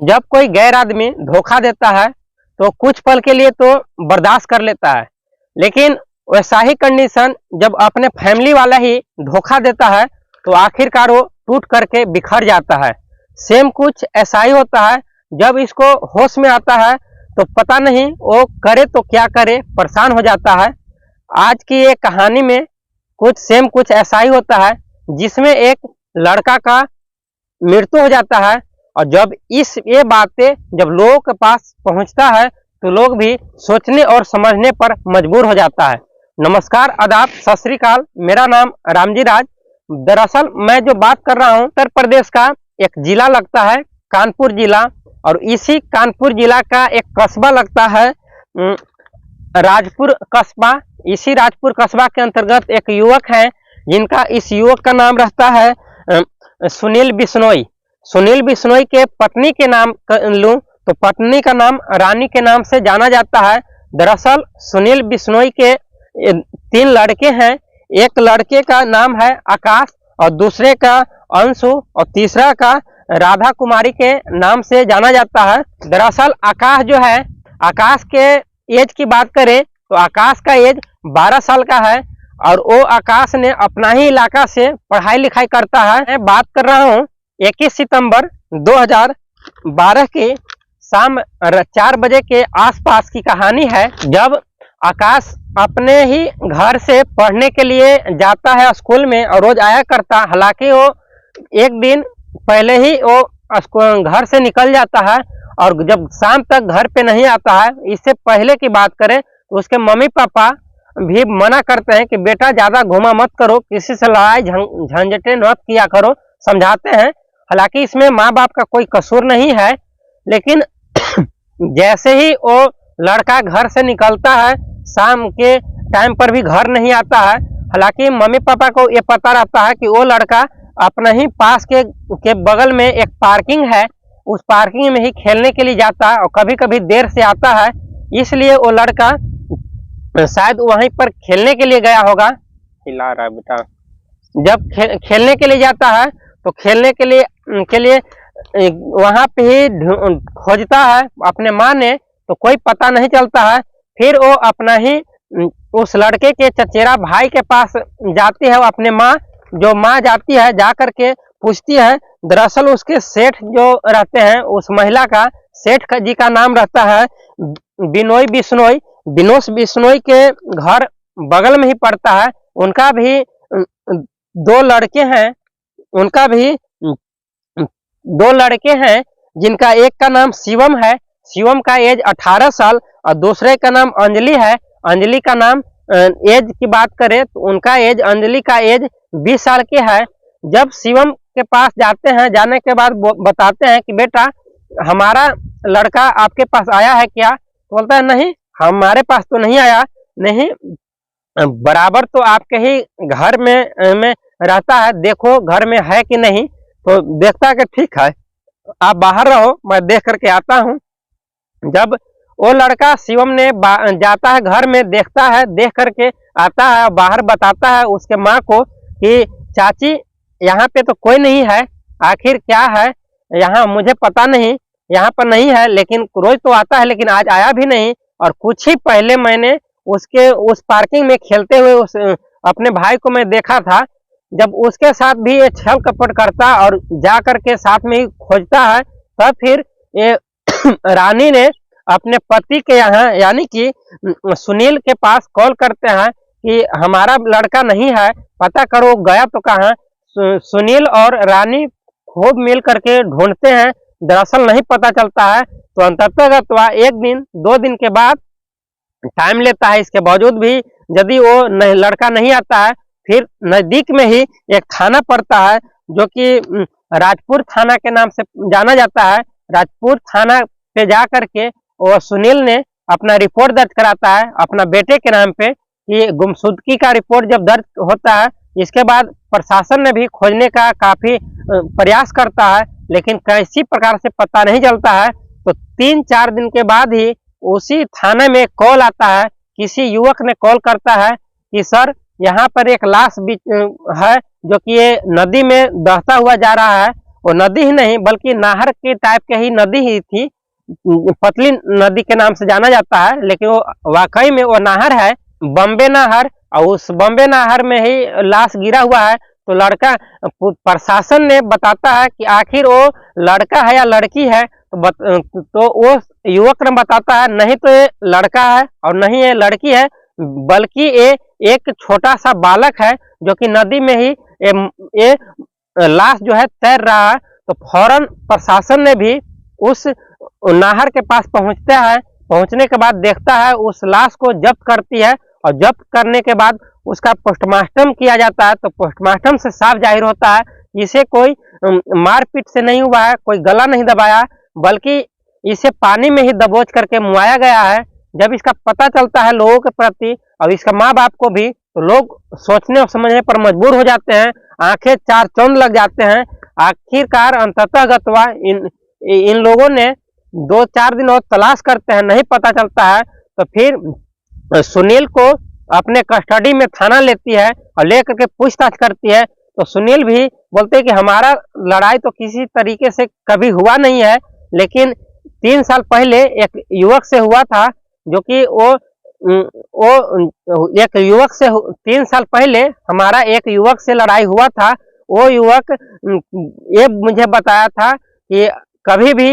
जब कोई गैर आदमी धोखा देता है तो कुछ पल के लिए तो बर्दाश्त कर लेता है, लेकिन वैसा ही कंडीशन जब अपने फैमिली वाला ही धोखा देता है तो आखिरकार वो टूट करके बिखर जाता है। सेम कुछ ऐसा ही होता है, जब इसको होश में आता है तो पता नहीं वो करे तो क्या करे, परेशान हो जाता है। आज की ये कहानी में कुछ ऐसा ही होता है, जिसमें एक लड़का का मृत्यु हो जाता है और जब ये बातें जब लोगों के पास पहुंचता है तो लोग भी सोचने और समझने पर मजबूर हो जाता है। नमस्कार, आदाब, सत श्री अकाल। मेरा नाम रामजी राज। दरअसल मैं जो बात कर रहा हूँ उत्तर प्रदेश का एक जिला लगता है कानपुर जिला, और इसी कानपुर जिला का एक कस्बा लगता है राजपुर कस्बा। इसी राजपुर कस्बा के अंतर्गत एक युवक है, जिनका इस युवक का नाम रहता है सुनील बिश्नोई। सुनील बिश्नोई के पत्नी के नाम लूं तो पत्नी का नाम रानी के नाम से जाना जाता है। दरअसल सुनील बिश्नोई के 3 लड़के हैं। एक लड़के का नाम है आकाश और दूसरे का अंशु और तीसरा का राधा कुमारी के नाम से जाना जाता है। दरअसल आकाश जो है, आकाश के एज की बात करें तो आकाश का एज 12 साल का है और वो आकाश ने अपना ही इलाका से पढ़ाई लिखाई करता है। मैं बात कर रहा हूँ 21 सितंबर 2012 की शाम 4 बजे के आसपास की कहानी है, जब आकाश अपने ही घर से पढ़ने के लिए जाता है स्कूल में और रोज आया करता। हालांकि वो एक दिन पहले ही वो घर से निकल जाता है और जब शाम तक घर पे नहीं आता है। इससे पहले की बात करें तो उसके मम्मी पापा भी मना करते हैं कि बेटा ज्यादा घुमा मत करो, किसी से लड़ाई झंझटें मत किया करो, समझाते हैं। हालांकि इसमें माँ बाप का कोई कसूर नहीं है, लेकिन जैसे ही वो लड़का घर से निकलता है शाम के टाइम पर भी घर नहीं आता है। हालांकि मम्मी पापा को ये पता रहता है कि वो लड़का अपना ही पास के बगल में एक पार्किंग है, उस पार्किंग में ही खेलने के लिए जाता है और कभी कभी देर से आता है, इसलिए वो लड़का शायद वहीं पर खेलने के लिए गया होगा। हिला रहा है बेटा। जब खेलने के लिए जाता है तो खेलने के लिए वहां पे ही खोजता है अपने माँ ने, तो कोई पता नहीं चलता है। फिर वो अपना ही उस लड़के के चचेरा भाई के पास जाती है, अपने माँ जाती है, जा करके पूछती है। दरअसल उसके सेठ जो रहते हैं, उस महिला का सेठ जी का नाम रहता है बिनोश बिश्नोई के घर बगल में ही पड़ता है। उनका भी 2 लड़के हैं, जिनका एक का नाम शिवम है, शिवम का एज 18 साल और दूसरे का नाम अंजलि है। अंजलि का नाम एज की बात करें तो उनका एज, अंजलि का एज 20 साल की है। जब शिवम के पास जाते हैं, जाने के बाद बताते हैं कि बेटा हमारा लड़का आपके पास आया है क्या? तो बोलता है नहीं, हमारे पास तो नहीं आया। नहीं, बराबर तो आपके ही घर में रहता है, देखो घर में है कि नहीं। तो देखता है कि ठीक है, आप बाहर रहो, मैं देख करके आता हूँ। जब वो लड़का शिवम ने जाता है घर में, देखता है, देख करके आता है, बाहर बताता है उसके माँ को कि चाची यहाँ पे तो कोई नहीं है, आखिर क्या है यहाँ, मुझे पता नहीं, यहाँ पर नहीं है, लेकिन रोज तो आता है, लेकिन आज आया भी नहीं। और कुछ ही पहले मैंने उसके उस पार्किंग में खेलते हुए अपने भाई को मैं देखा था। जब उसके साथ भी ये छल कपट करता और जा करके साथ में ही खोजता है, तब फिर ये रानी ने अपने पति के यहाँ यानी कि सुनील के पास कॉल करते हैं कि हमारा लड़का नहीं है, पता करो गया तो कहाँ। सुनील और रानी खूब मिल करके ढूंढते हैं, दरअसल नहीं पता चलता है। तो अंततः 1 दिन 2 दिन के बाद टाइम लेता है, इसके बावजूद भी यदि वो लड़का नहीं आता है, फिर नजदीक में ही एक थाना पड़ता है जो कि राजपुर थाना के नाम से जाना जाता है। राजपुर थाना पे जा करके वो सुनील ने अपना रिपोर्ट दर्ज कराता है अपना बेटे के नाम पे, कि गुमशुदगी का रिपोर्ट जब दर्ज होता है, इसके बाद प्रशासन ने भी खोजने का काफी प्रयास करता है, लेकिन किसी प्रकार से पता नहीं चलता है। तो 3-4 दिन के बाद ही उसी थाने में कॉल आता है, किसी युवक ने कॉल करता है कि सर यहाँ पर एक लाश है जो कि ये नदी में बहता हुआ जा रहा है, वो नदी ही नहीं बल्कि नहर के टाइप के ही नदी ही थी, पतली नदी के नाम से जाना जाता है, लेकिन वो वाकई में वो नहर है, बम्बे नहर। और उस बम्बे नहर में ही लाश गिरा हुआ है। तो लड़का, प्रशासन ने बताता है कि आखिर वो लड़का है या लड़की है, तो वो युवक ने बताता है नहीं तो ये लड़का है और नहीं ये लड़की है, बल्कि ये एक छोटा सा बालक है जो कि नदी में ही ये लाश जो है तैर रहा है। तो फौरन प्रशासन ने भी उस नहर के पास पहुंचता है, पहुंचने के बाद देखता है, उस लाश को जब्त करती है और जब्त करने के बाद उसका पोस्टमार्टम किया जाता है। तो पोस्टमार्टम से साफ जाहिर होता है इसे कोई मारपीट से नहीं हुआ है, कोई गला नहीं दबाया, बल्कि इसे पानी में ही दबोच करके मुआया गया है। जब इसका पता चलता है लोगों के प्रति और इसका माँ बाप को भी, तो लोग सोचने और समझने पर मजबूर हो जाते हैं, आंखें चार चौंध लग जाते हैं। आखिरकार अंततः इन लोगों ने 2-4 दिन और तलाश करते हैं, नहीं पता चलता है। तो फिर सुनील को अपने कस्टडी में थाना लेती है और लेकर के पूछताछ करती है। तो सुनील भी बोलते हैं कि हमारा लड़ाई तो किसी तरीके से कभी हुआ नहीं है, लेकिन 3 साल पहले एक युवक से हुआ था, जो कि वो एक युवक से 3 साल पहले हमारा एक युवक से लड़ाई हुआ था। वो युवक ये मुझे बताया था कि कभी भी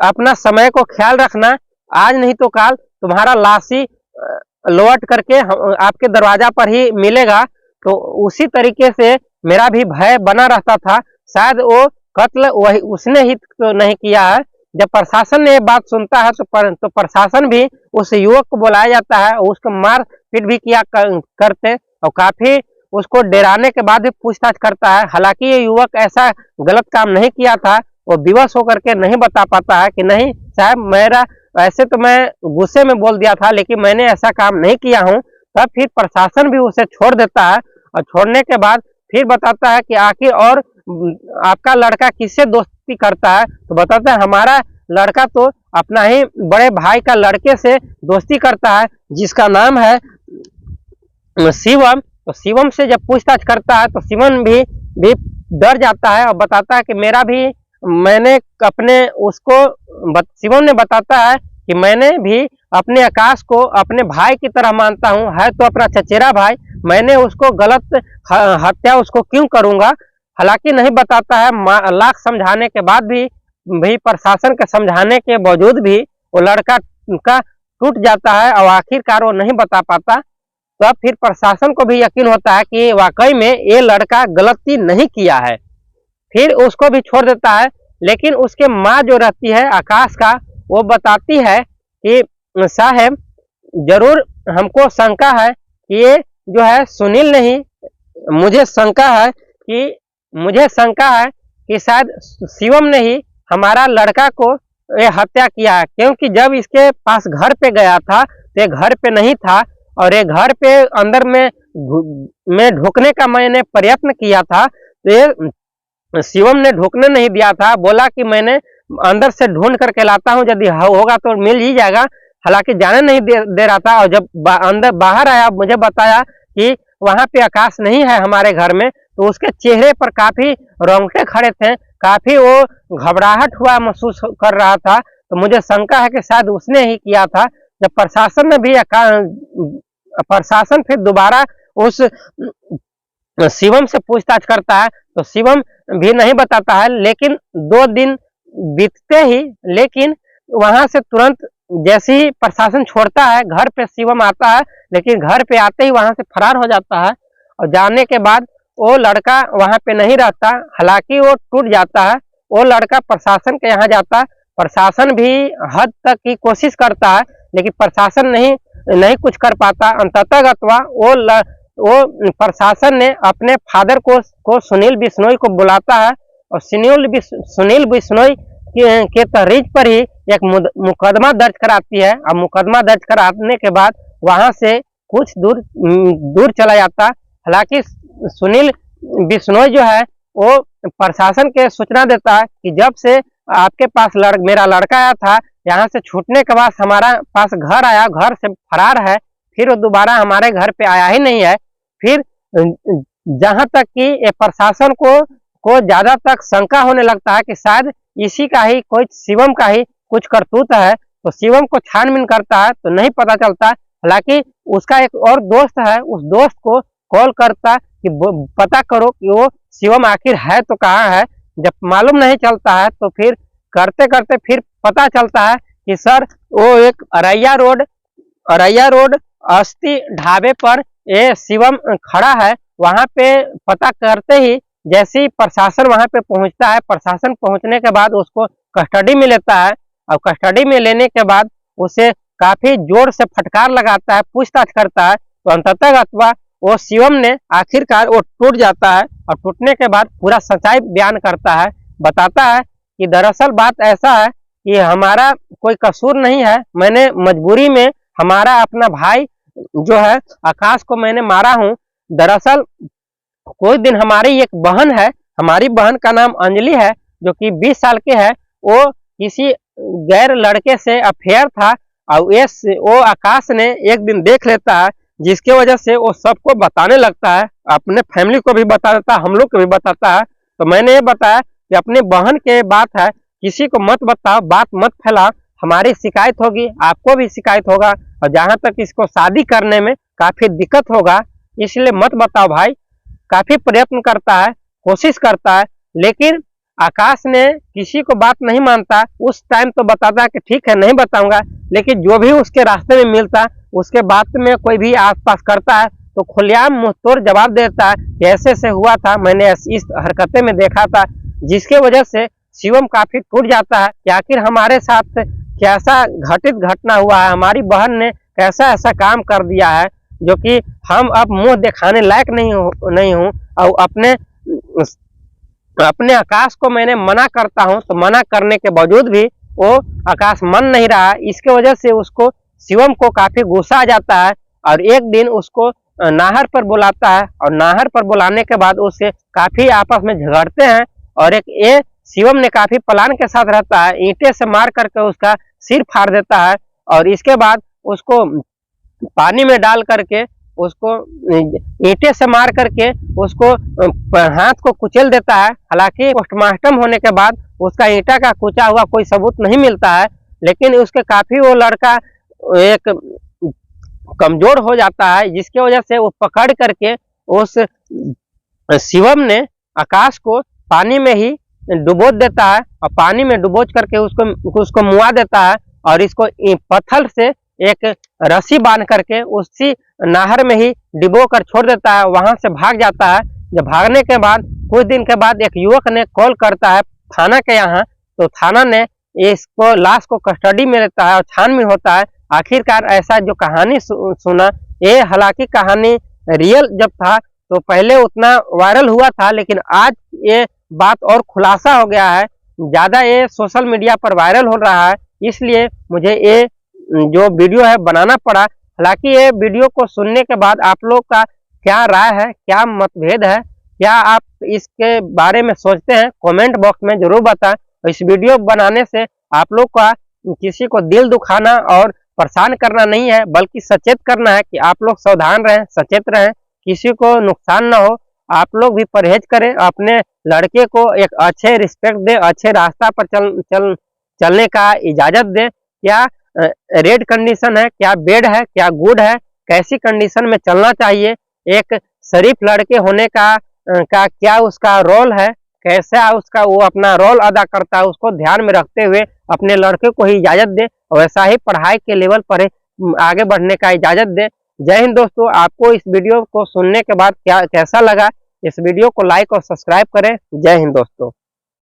अपना समय को ख्याल रखना, आज नहीं तो कल तुम्हारा लाश ही लौट करके आपके दरवाजा पर ही मिलेगा। तो उसी तरीके से मेरा भी भय बना रहता था, शायद वो कत्ल वही उसने ही तो नहीं किया है। जब प्रशासन ने बात सुनता है तो प्रशासन भी उस युवक को बुलाया जाता है, उसको मार पीट भी किया करते और काफी उसको डराने के बाद भी पूछताछ करता है। हालांकि ये युवक ऐसा गलत काम नहीं किया था, वो विवश होकर के नहीं बता पाता है कि नहीं साहब मेरा ऐसे तो मैं गुस्से में बोल दिया था, लेकिन मैंने ऐसा काम नहीं किया हूँ। तब फिर प्रशासन भी उसे छोड़ देता है और छोड़ने के बाद फिर बताता है कि आखिर और आपका लड़का किससे दोस्ती करता है। तो बताता है हमारा लड़का तो अपना ही बड़े भाई का लड़के से दोस्ती करता है, जिसका नाम है शिवम। तो शिवम से जब पूछताछ करता है तो शिवम भी डर जाता है और बताता है कि मैंने अपने उसको शिवम ने बताता है कि मैंने भी अपने आकाश को अपने भाई की तरह मानता हूँ, है तो अपना चचेरा भाई, मैंने उसको गलत हत्या उसको क्यों करूंगा। हालांकि नहीं बताता है, लाख समझाने के बाद भी प्रशासन के समझाने के बावजूद भी वो लड़का का टूट जाता है और आखिरकार वो नहीं बता पाता। तो फिर प्रशासन को भी यकीन होता है कि वाकई में ये लड़का गलती नहीं किया है, फिर उसको भी छोड़ देता है। लेकिन उसके माँ जो रहती है आकाश का, वो बताती है कि साहब जरूर हमको शंका है कि ये जो है सुनील नहीं, मुझे शंका है कि शायद शिवम ने ही हमारा लड़का को ये हत्या किया है, क्योंकि जब इसके पास घर पे गया था तो ये घर पे नहीं था और ये घर पे अंदर में ढुकने का मैंने प्रयत्न किया था, तो ये शिवम ने ढुकने नहीं दिया था। बोला कि मैंने अंदर से ढूंढ करके लाता हूँ, यदि होगा तो मिल ही जाएगा। हालांकि जाने नहीं दे रहा था और जब अंदर बाहर आया मुझे बताया कि वहां पे आकाश नहीं है हमारे घर में, तो उसके चेहरे पर काफी रोंगटे खड़े थे, काफी वो घबराहट हुआ महसूस कर रहा था। तो मुझे शंका है कि शायद उसने ही किया था। जब प्रशासन फिर दोबारा उस शिवम से पूछताछ करता है तो शिवम भी नहीं बताता है। लेकिन 2 दिन बीतते ही, लेकिन वहां से तुरंत जैसे ही प्रशासन छोड़ता है घर पे शिवम आता है, लेकिन घर पे आते ही वहां से फरार हो जाता है और जाने के बाद वो लड़का वहां पे नहीं रहता। हालांकि वो टूट जाता है, वो लड़का प्रशासन के यहाँ जाता है। प्रशासन भी हद तक की कोशिश करता है, लेकिन प्रशासन नहीं कुछ कर पाता। अंततः वो प्रशासन ने अपने फादर को सुनील बिश्नोई को बुलाता है और सुनील बिश्नोई के तहरीज पर ही एक मुकदमा दर्ज कराती है और मुकदमा दर्ज कराने के बाद वहां से कुछ दूर चला जाता। हालांकि सुनील बिश्नोई जो है वो प्रशासन के सूचना देता है कि जब से आपके पास मेरा लड़का आया था, यहाँ से छूटने के बाद हमारा पास घर आया, घर से फरार है, फिर वो दोबारा हमारे घर पे आया ही नहीं है। फिर जहां तक कि प्रशासन को को ज्यादा तक शंका होने लगता है कि शायद इसी का ही कोई शिवम का ही कुछ करतूत है। तो शिवम को छानबीन करता है तो नहीं पता चलता। हालांकि उसका एक और दोस्त है, उस दोस्त को कॉल करता कि पता करो कि वो शिवम आखिर है तो कहाँ है। जब मालूम नहीं चलता है तो फिर करते करते फिर पता चलता है कि सर वो एक अरैया रोड अस्थि ढाबे पर ये शिवम खड़ा है। वहां पे पता करते ही जैसे ही प्रशासन वहां पे पहुंचता है, प्रशासन पहुंचने के बाद उसको कस्टडी में लेता है और कस्टडी में लेने के बाद उसे काफी जोर से फटकार लगाता है, पूछताछ करता है। तो अंततः अथवा वो शिवम ने आखिरकार वो टूट जाता है और टूटने के बाद पूरा सच्चाई बयान करता है, बताता है कि दरअसल बात ऐसा है कि हमारा कोई कसूर नहीं है, मैंने मजबूरी में हमारा अपना भाई जो है आकाश को मैंने मारा हूँ। दरअसल कोई दिन हमारी एक बहन है, हमारी बहन का नाम अंजलि है, जो कि 20 साल की है। वो किसी गैर लड़के से अफेयर था और वो आकाश ने एक दिन देख लेता है, जिसके वजह से वो सबको बताने लगता है, अपने फैमिली को भी बता देता है, हम लोग को भी बताता है। तो मैंने ये बताया कि अपनी बहन के बात है, किसी को मत बताओ, बात मत फैलाओ, हमारी शिकायत होगी, आपको भी शिकायत होगा और जहां तक इसको शादी करने में काफी दिक्कत होगा, इसलिए मत बताओ भाई। काफी प्रयत्न करता है, कोशिश करता है, लेकिन आकाश ने किसी को बात नहीं मानता। उस टाइम तो बताता है कि ठीक है नहीं बताऊंगा, लेकिन जो भी उसके रास्ते में मिलता उसके बात में कोई भी आसपास करता है तो खुलेआम मुंहतोड़ जवाब देता है कि ऐसे से हुआ था, मैंने इस हरकतें में देखा था, जिसके वजह से शिवम काफी टूट जाता है कि आखिर हमारे साथ कैसा घटित घटना हुआ है, हमारी बहन ने कैसा ऐसा काम कर दिया है जो कि हम अब मुंह दिखाने लायक नहीं हूँ। और अपने आकाश को मैंने मना करता हूँ तो मना करने के बावजूद भी वो आकाश मान नहीं रहा। इसके वजह से उसको शिवम को काफी गुस्सा आ जाता है और एक दिन उसको नाहर पर बुलाता है और नाहर पर बुलाने के बाद उससे काफी आपस में झगड़ते हैं और ये शिवम ने काफी प्लान के साथ रहता है, ईंटे से मार करके उसका सिर फाड़ देता है और इसके बाद उसको पानी में डाल करके उसको ईंटे से मार करके उसको हाथ को कुचल देता है। हालांकि पोस्टमार्टम होने के बाद उसका ईंटा का कुचा हुआ कोई सबूत नहीं मिलता है, लेकिन उसके काफी वो लड़का एक कमजोर हो जाता है, जिसकी वजह से वो पकड़ करके उस शिवम ने आकाश को पानी में ही डुबो देता है और पानी में डुबोच करके उसको मुआ देता है और इसको पत्थर से एक रस्सी बांध करके उसी नहर में ही डिबो कर छोड़ देता है, वहां से भाग जाता है। जब भागने के बाद कुछ दिन के बाद एक युवक ने कॉल करता है थाना के यहाँ, तो थाना ने इसको लाश को कस्टडी में लेता है और छानबीन होता है। आखिरकार ऐसा जो कहानी सुना, ये हालांकि कहानी रियल जब था तो पहले उतना वायरल हुआ था, लेकिन आज ये बात और खुलासा हो गया है, ज्यादा ये सोशल मीडिया पर वायरल हो रहा है, इसलिए मुझे ये जो वीडियो है बनाना पड़ा। हालांकि ये वीडियो को सुनने के बाद आप लोग का क्या राय है, क्या मतभेद है, क्या आप इसके बारे में सोचते हैं, कमेंट बॉक्स में जरूर बताएं। इस वीडियो बनाने से आप लोग का किसी को दिल दुखाना और परेशान करना नहीं है, बल्कि सचेत करना है कि आप लोग सावधान रहें, सचेत रहें, किसी को नुकसान ना हो। आप लोग भी परहेज करें, अपने लड़के को एक अच्छे रिस्पेक्ट दे, अच्छे रास्ता पर चलने का इजाजत दे। क्या रेड कंडीशन है, क्या बेड है, क्या गुड है, कैसी कंडीशन में चलना चाहिए, एक शरीफ लड़के होने का क्या उसका रोल है, कैसा उसका वो अपना रोल अदा करता है, उसको ध्यान में रखते हुए अपने लड़के को ही इजाजत दे और वैसा ही पढ़ाई के लेवल पर आगे बढ़ने का इजाजत दे। जय हिंद दोस्तों, आपको इस वीडियो को सुनने के बाद कैसा लगा, इस वीडियो को लाइक और सब्सक्राइब करें। जय हिंद दोस्तों।